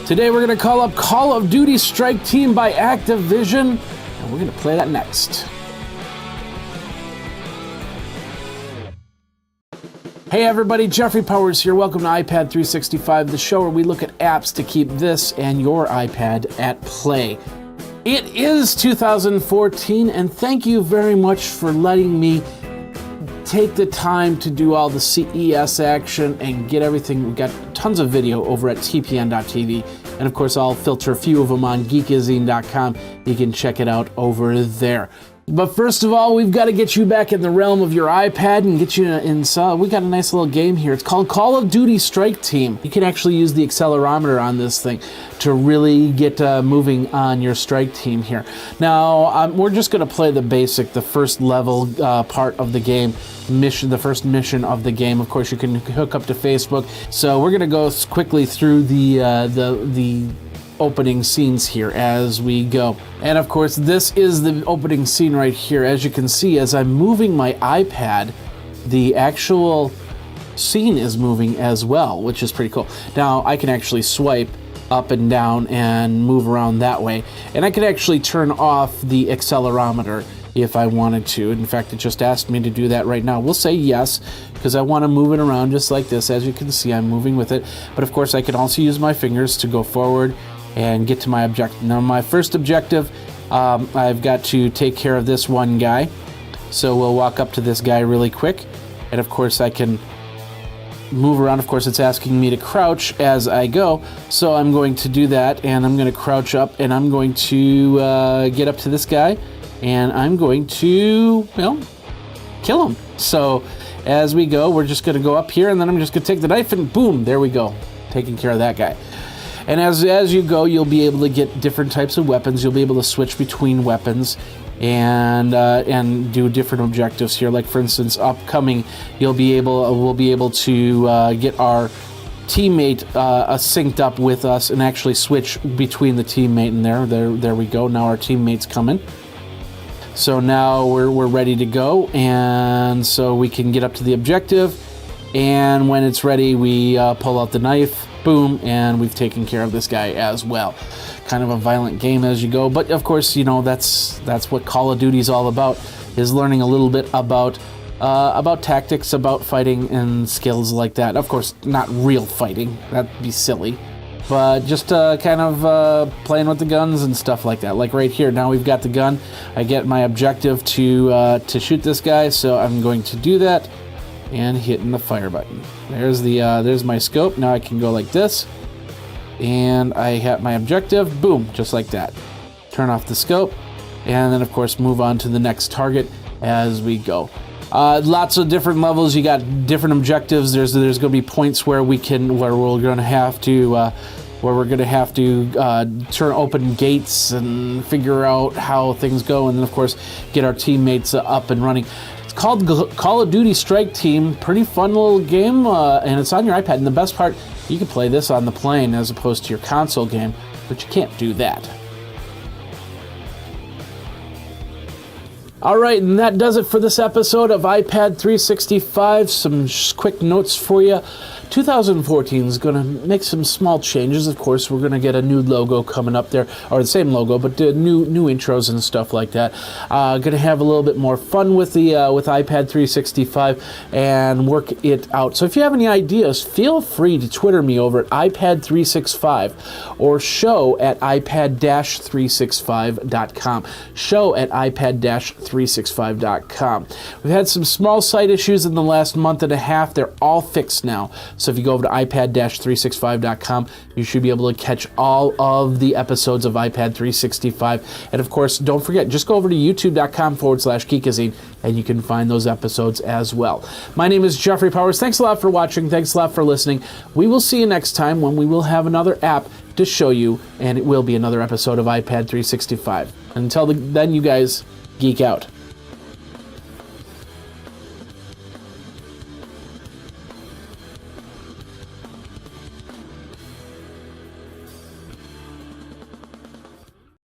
Today we're going to call up Call of Duty Strike Team by Activision, and we're going to play that next. Hey everybody, Jeffrey Powers here. Welcome to iPad 365, the show where we look at apps to keep this and your iPad at play. It is 2014, and thank you very much for letting me take the time to do all the CES action and get everything. We've got tons of video over at tpn.tv, and of course I'll filter a few of them on Geekazine.com. You can check it out over there. But first of all, we've got to get you back in the realm of your iPad and get you inside. We got a nice little game here. It's called Call of Duty Strike Team. You can actually use the accelerometer on this thing to really get moving on your strike team here. Now, we're just going to play the basic, the first level part of the game, the first mission of the game. Of course, you can hook up to Facebook. So we're going to go quickly through the opening scenes here as we go. And of course, this is the opening scene right here. As you can see, as I'm moving my iPad, the actual scene is moving as well, which is pretty cool. Now, I can actually swipe up and down and move around that way. And I can actually turn off the accelerometer if I wanted to. In fact, it just asked me to do that right now. We'll say yes, because I want to move it around just like this. As you can see, I'm moving with it. But of course, I can also use my fingers to go forward and get to my objective. Now, my first objective, I've got to take care of this one guy. So we'll walk up to this guy really quick. And of course, I can move around. Of course, it's asking me to crouch as I go. So I'm going to do that, and I'm going to crouch up, and I'm going to get up to this guy, and I'm going to, well, kill him. So as we go, we're just going to go up here, and then I'm just going to take the knife, and boom, there we go. Taking care of that guy. And as you go, you'll be able to get different types of weapons. You'll be able to switch between weapons and do different objectives here. Like for instance, upcoming, we'll be able to get our teammate synced up with us and actually switch between the teammate and there we go. Now our teammate's coming. So now we're ready to go, and so we can get up to the objective. And when it's ready, we pull out the knife. Boom, and we've taken care of this guy as well. Kind of a violent game as you go, but of course, you know, that's what Call of Duty is all about, is learning a little bit about tactics, about fighting and skills like that. Of course, not real fighting, that'd be silly, but just kind of playing with the guns and stuff like that. Like right here, now we've got the gun. I get my objective to shoot this guy, so I'm going to do that. And hitting the fire button. There's my scope. Now I can go like this, and I hit my objective. Boom, just like that. Turn off the scope, and then of course move on to the next target as we go. Lots of different levels. You got different objectives. There's going to be points where we're going to have to turn open gates and figure out how things go, and then of course get our teammates up and running. It's called Call of Duty Strike Team. Pretty fun little game, and it's on your iPad. And the best part, you can play this on the plane as opposed to your console game, but you can't do that. All right, and that does it for this episode of iPad 365. Some quick notes for you. 2014 is going to make some small changes. Of course, we're going to get a new logo coming up there, or the same logo, but new intros and stuff like that. Going to have a little bit more fun with with iPad 365 and work it out. So if you have any ideas, feel free to Twitter me over at iPad365 or show at iPad-365.com. Show at iPad-365.com. We've had some small site issues in the last month and a half. They're all fixed now. So if you go over to iPad-365.com, you should be able to catch all of the episodes of iPad 365. And of course, don't forget, just go over to youtube.com/Geekazine and you can find those episodes as well. My name is Jeffrey Powers. Thanks a lot for watching. Thanks a lot for listening. We will see you next time when we will have another app to show you, and it will be another episode of iPad 365. Until then, you guys, geek out.